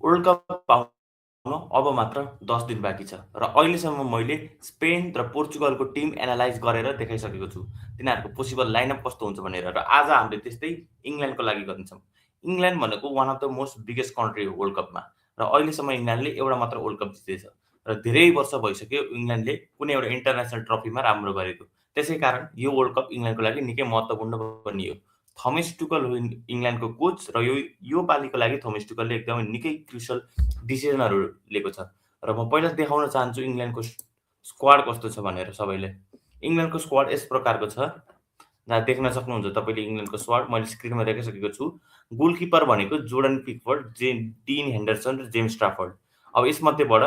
World cup आउन अब मात्र 10 दिन बाँकी छ र अहिलेसम्म मैले स्पेन र पोर्चुगलको टिम एनालाइज गरेर देखाइसकेको छु। तिनीहरूको पोसिबल लाइनअप कस्तो हुन्छ भनेर र आज हामीले त्यस्तै इङ्ल्यान्डको लागि गर्नेछौँ। इङ्ल्यान्ड भनेको one of the most biggest country हो वर्ल्ड कपमा र अहिलेसम्म इङ्ल्यान्डले एउटा मात्र वर्ल्ड कप जितेछ र धेरै वर्ष भइसक्यो इङ्ल्यान्डले कुनै एउटा इन्टरनेसनल ट्रफीमा राम्रो गरेको। त्यसै कारण यो वर्ल्ड कप इङ्ल्यान्डको लागि निकै महत्त्वपूर्ण बनियो। थोमस टुकल हो इङ्ल्यान्डको कोच र यो पालीको लागि थोमस टुकलले एकदमै निकै क्रुसियल डिसिजनहरू लिएको छ र म पहिला देखाउन चाहन्छु इङ्ल्यान्डको स्क्वाड कस्तो छ भनेर सबैले। इङ्ल्यान्डको स्क्वाड यस प्रकारको छ। जहाँ देख्न सक्नुहुन्छ तपाईँले इङ्ल्यान्डको स्क्वाड मैले स्क्रिनमा देखाइसकेको छु। गोलकिपर भनेको जोर्डन पिकफोर्ड, डीन हेन्डरसन र जेम्स ट्राफोर्ड। अब यसमध्येबाट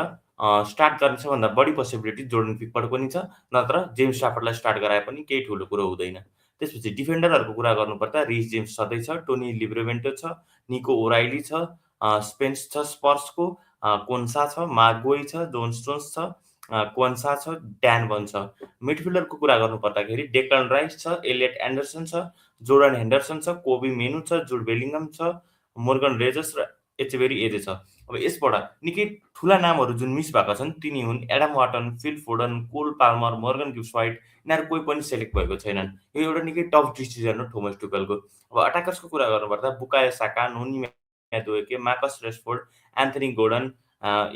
स्टार्ट गर्ने सबभन्दा बढी पोसिबिलिटी जोर्डन पिकफोर्डको नि छ, नत्र जेम्स ट्राफोर्डलाई स्टार्ट गराए पनि केही ठुलो कुरो हुँदैन। त्यसपछि डिफेन्डरहरूको कुरा गर्नुपर्दा रिस जेम्स सधैँ छ, टोनी लिब्रेभेन्टो छ, निको ओराइली छ, स्पेन्स छ स्पर्सको, कोन्सा छ, मागोई छ, जोन स्टोन्स छ, क्वान्सा छ, ड्यान बन छ। मिडफिल्डरको कुरा गर्नुपर्दाखेरि डेक्लन राइस छ, एलियट एन्डरसन छ, जोर्डन हेन्डरसन छ, कोबी मेनु छ, जुड बेलिङ्गम छ, मोर्गन रेजस र एचेबेरी एजे छ। अब यसबाट निकै ठुला नामहरू जुन मिस भएका छन् तिनी हुन् Adam Wharton, Phil Foden, Cole Palmer, Morgan Gibbs White. यिनीहरू कोही पनि सेलेक्ट भएको छैनन्। यो एउटा निकै टफ डिसिजन हो थोमस टुकलको। अब अट्याकर्सको कुरा गर्नुपर्दा Bukayo Saka, Noni Madueke, Marcus Rashford, Anthony Gordon,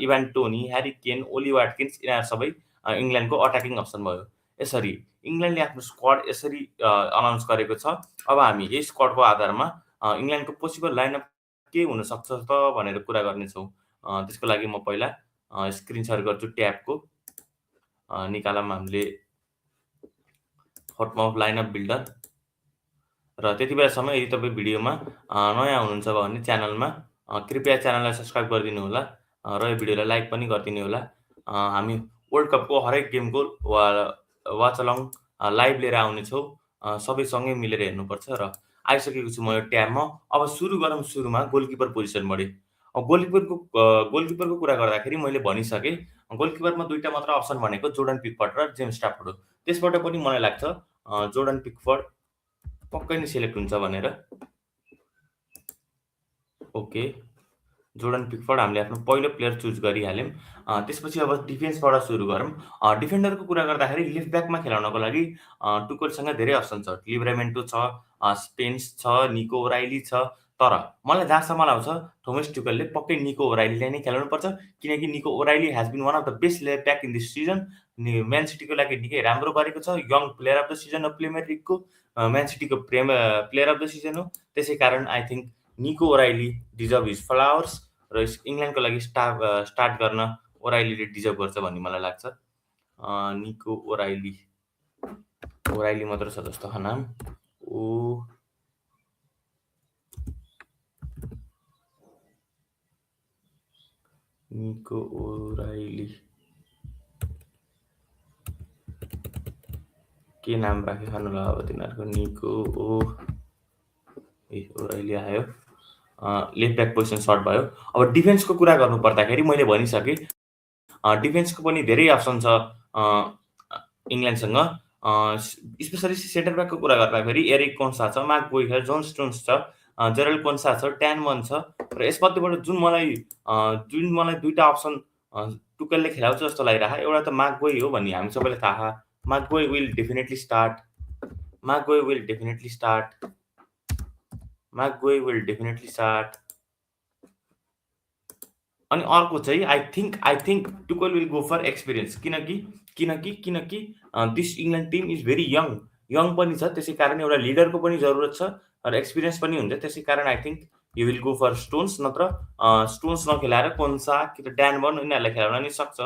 Ivan Toney, Harry Kane, Ollie Watkins यिनीहरू सबै इङ्ल्यान्डको अट्याकिङ अप्सन भयो। यसरी इङ्ल्यान्डले आफ्नो स्क्वाड यसरी अनाउन्स गरेको छ। अब हामी यही स्क्वाडको आधारमा इङ्ल्यान्डको पोसिबल लाइनअप के हुनसक्छ त भनेर कुरा गर्नेछौँ। त्यसको लागि म पहिला स्क्रिन सेयर गर्छु ट्याबको। निकालौँ हामीले हटमाउथ लाइनअप बिल्डर र त्यति बेलासम्म यदि तपाईँ भिडियोमा नयाँ हुनुहुन्छ भने च्यानलमा कृपया च्यानललाई सब्स्क्राइब गरिदिनु होला र यो भिडियोलाई लाइक पनि गरिदिनु होला। हामी वर्ल्ड कपको हरेक गेमको वाच अलोङ लाइभ लिएर आउनेछौँ। सबै सँगै मिलेर हेर्नुपर्छ र आइसकेको छु म यो ट्याबमा। अब सुरु गरौँ सुरुमा गोलकिपर पोजिसनबाटै। गोलकिपरको कुरा गर्दाखेरि मैले भनिसकेँ गोलकिपरमा दुईटा मात्र अप्सन भनेको जोर्डन पिकफोर्ड र जेम्स ट्राफोर्ड हो। त्यसबाट पनि मलाई लाग्छ जोर्डन पिकफोर्ड पक्कै नै सेलेक्ट हुन्छ भनेर। ओके, जोर्डन पिकफोर्ड हामीले आफ्नो पहिलो प्लेयर चुज गरिहाल्यौँ। त्यसपछि अब डिफेन्सबाट सुरु गरौँ। डिफेन्डरको कुरा गर्दाखेरि लेफ्ट ब्याकमा खेलाउनको लागि टुकलसँग धेरै अप्सन छ। लिब्रामेन्टो छ, स्पेन्स छ, निको ओराइली छ। तर मलाई जहाँसम्म लाग्छ थोमस टुकलले पक्कै निको ओराइलीलाई नै खेलाउनुपर्छ, किनकि Nico O'Reilly has been one of the best left back in this season. Man सिटीको लागि निकै राम्रो गरेको छ। Young player of the season हो प्रिमियर लिगको। म्यान सिटीको प्लेयर अफ द सिजन हो। त्यसै कारण I think Nico O'Reilly deserve his flowers र इङ्ल्यान्डको लागि स्टार्ट गर्न ओराइलीले डिजर्भ गर्छ भन्ने मलाई लाग्छ। निको ओराइली मात्र छ जस्तो नाम। निको ओराइली के नाम राख्यो खानु होला अब तिनीहरूको। निको ओराइली आयो। लेफ्ट ब्याक पोजिसन सर्ट भयो। अब डिफेन्सको कुरा गर्नुपर्दाखेरि मैले भनिसकेँ डिफेन्सको पनि धेरै अप्सन छ इङ्ल्यान्डसँग। स्पेसली सेन्टर ब्याकको कुरा गर्दाखेरि एरिक कोन्सा छ, मार्क गोई छ, जोन स्टोन्स छ, जेरल कोन्सा छ, ट्यान मन छ र यसमध्येबाट जुन मलाई दुईटा अप्सन टुकलले खेलाउँछ जस्तो लागिरहेको। एउटा त मार्क गोई हो भन्ने हामी सबैलाई थाहा। मार्क गोई विल डेफिनेटली स्टार्ट। अनि अर्को चाहिँ I think Tuchel will go for experience, किनकि this England team is very young पनि छ। त्यसै कारण एउटा लिडरको पनि जरुरत छ र एक्सपिरियन्स पनि हुन्छ। त्यसै कारण I think you will go for Stones, नत्र स्टोन्स नखेलाएर कोन्सा कि त ड्यान बर्न यिनीहरूलाई खेलाउन नि सक्छ।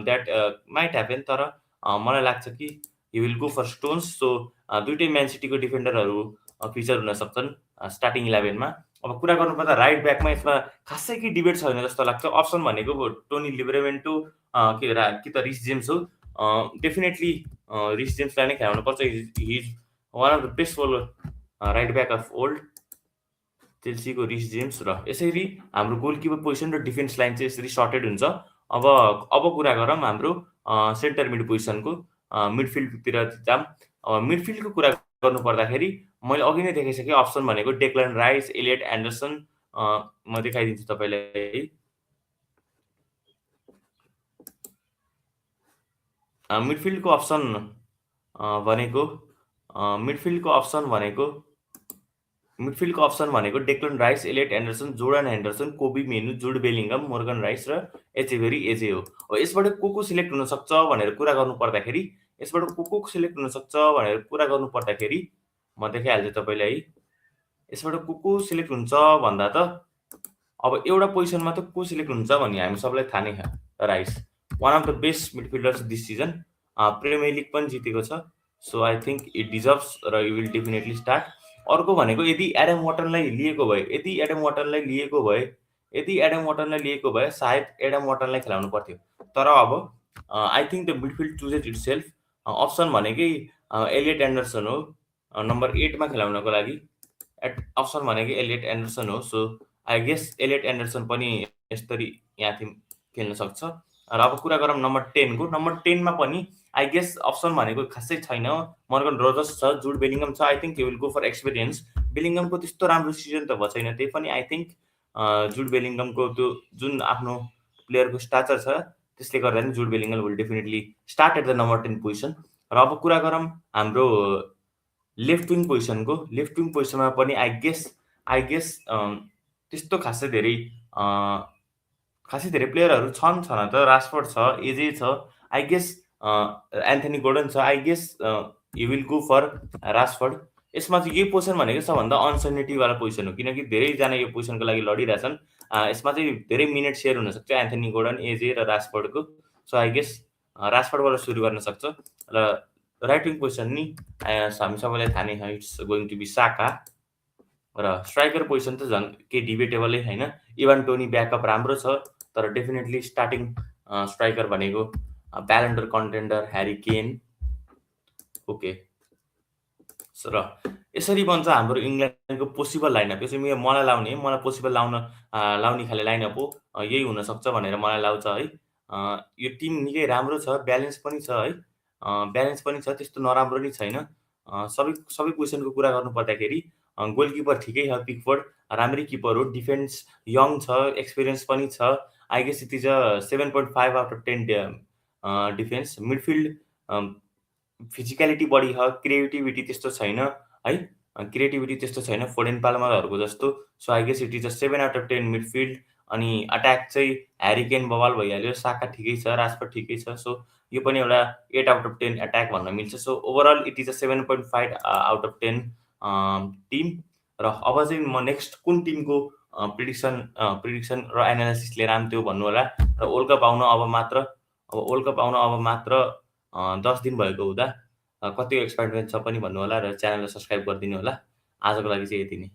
That might happen. तर मलाई लाग्छ कि you will go for Stones. So दुइटै म्यान सिटीको डिफेन्डरहरू फिचर हुन सक्छन् स्टार्टिङ 11मा। अब कुरा गर्नुपर्दा राइट ब्याकमा यसमा खासै केही डिबेट छैन जस्तो लाग्छ। अप्सन भनेको टोनी लिब्रेभेन्टो कि त रिस जेम्स हो। डेफिनेटली रिस जेम्सलाई नै खेलाउनुपर्छ। He is one of the best bowler right back of old चेल्सीको रिस जेम्स। र यसरी हाम्रो गोलकिपर पोजिसन र डिफेन्स लाइन चाहिँ यसरी सर्टेड हुन्छ। अब कुरा गरौँ हाम्रो सेन्टर मिड पोजिसनको। मिडफिल्डतिर जाऊँ। मिडफिल्डको कुरा गर्नुपर्दाखेरि मैले अघि नै देखाइसकेँ अप्सन भनेको डेक्लन राइस, एलियट एन्डरसन, म देखाइदिन्छु तपाईँलाई है। मिडफिल्डको अप्सन भनेको मिडफिल्डको अप्सन भनेको Declan Rice, Elliot Anderson, Jordan Henderson, Kobbie Mainoo, जुड बेलिङ्गम, मोर्गन राइस र एचेभेरी एजे हो। अब यसबाट को सिलेक्ट हुनसक्छ भनेर कुरा गर्नुपर्दाखेरि म देखाइहाल्छु तपाईँलाई है। यसबाट को सिलेक्ट हुन्छ भन्दा त अब एउटा पोजिसनमा त को सिलेक्ट हुन्छ भन्ने हामी सबैलाई थाहा नै छ। Rice one of the best midfielders this season, premier league पनि जितेको छ। So I think it deserves र यु विल डेफिनेटली स्टार्ट। अर्को भनेको यदि एडम वाटनलाई लिएको भए सायद एडम वाटनलाई खेलाउनु पर्थ्यो। तर अब I think the midfield chooses itself. Option भनेकै एलियट एन्डरसन हो नम्बर 8 मा खेलाउनको लागि। अप्सन भनेकै एलियट एन्डरसन हो। So I guess Elliot Anderson पनि यसरी यहाँ खेल्न सक्छ। र अब कुरा गरौँ नम्बर 10 को। नम्बर 10 मा पनि आई गेस अप्सन भनेको खासै छैन। मोर्गन रोजर्स छ, जुड बेलिङ्गम छ। I think he will go for experience. बेलिङ्गमको त्यस्तो राम्रो सिजन त भएको छैन, त्यही पनि आई थिङ्क जुड बेलिङ्गमको त्यो जुन आफ्नो प्लेयरको स्टाचर छ त्यसले गर्दा नि Jude Bellingham will definitely start at the number 10 position. र अब कुरा गरौँ हाम्रो लेफ्ट विङ पोजिसनमा पनि आई गेस त्यस्तो खासै धेरै प्लेयरहरू छन् छन त। रासफोर्ड छ, एजे छ, आई गेस एन्थनी गोर्डन छ। I guess he will go for Rashford. यसमा चाहिँ यो पोजिसन भनेको सबभन्दा अनसर्टेनिटीवाला पोजिसन हो, किनकि धेरैजना यो पोजिसनको लागि लडिरहेछन्। यसमा चाहिँ धेरै मिनट सेयर हुनसक्छ एन्थनी गोर्डन, एजे र रासफोर्डको। सो आई गेस रासफोर्डबाट सुरु गर्न सक्छ। र राइट विङ पोजिसन नि हामी सबैलाई थाहा नै छ, इट्स गोइङ टु बी साका। र स्ट्राइकर पोजिसन त झन् केही डिबेटेबलै छैन। इभान टोनी ब्याकअप राम्रो छ, तर डेफिनेटली स्टार्टिङ स्ट्राइकर भनेको ब्यालेन्डर कन्टेन्डर ह्यारी केन। ओके, र यसरी बन्छ हाम्रो इङ्ल्यान्डको पोसिबल लाइनअप। यसरी मलाई पोसिबल लाउने खाले लाइनअप हो, यही हुनसक्छ भनेर मलाई लाग्छ है। यो टिम निकै राम्रो छ, ब्यालेन्स पनि छ है। त्यस्तो नराम्रो नि छैन। सबै पोजिसनको कुरा गर्नुपर्दाखेरि गोलकिपर ठिकै छ, पिकफोर्ड राम्रै किपर हो। डिफेन्स यङ छ, एक्सपिरियन्स पनि छ। I guess it is a 7.5 out of 10 defence. Midfield physicality बढी छ, क्रिएटिभिटी त्यस्तो छैन फोडेन पाल्मरहरूको जस्तो। So I guess it is a 7 out of 10 midfield. अनि अट्याक चाहिँ ह्यारी केन बवाल भइहाल्यो, साका ठिकै छ, रासफोर्ड ठिकै छ। सो यो पनि एउटा 8 आउट अफ 10 अट्याक भन्न मिल्छ। So overall it is a 7.5 out of 10 team. र अब चाहिँ म नेक्स्ट कुन टिमको प्रिडिक्सन र एनालाइसिस लिएर आम त्यो भन्नु होला। र वर्ल्ड कप आउन अब मात्र 10 दिन भएको हुँदा कतिको एक्साइटमेन्ट छ पनि भन्नु होला, र च्यानललाई सब्सक्राइब गरिदिनु होला। आजको लागि चाहिँ यति नै।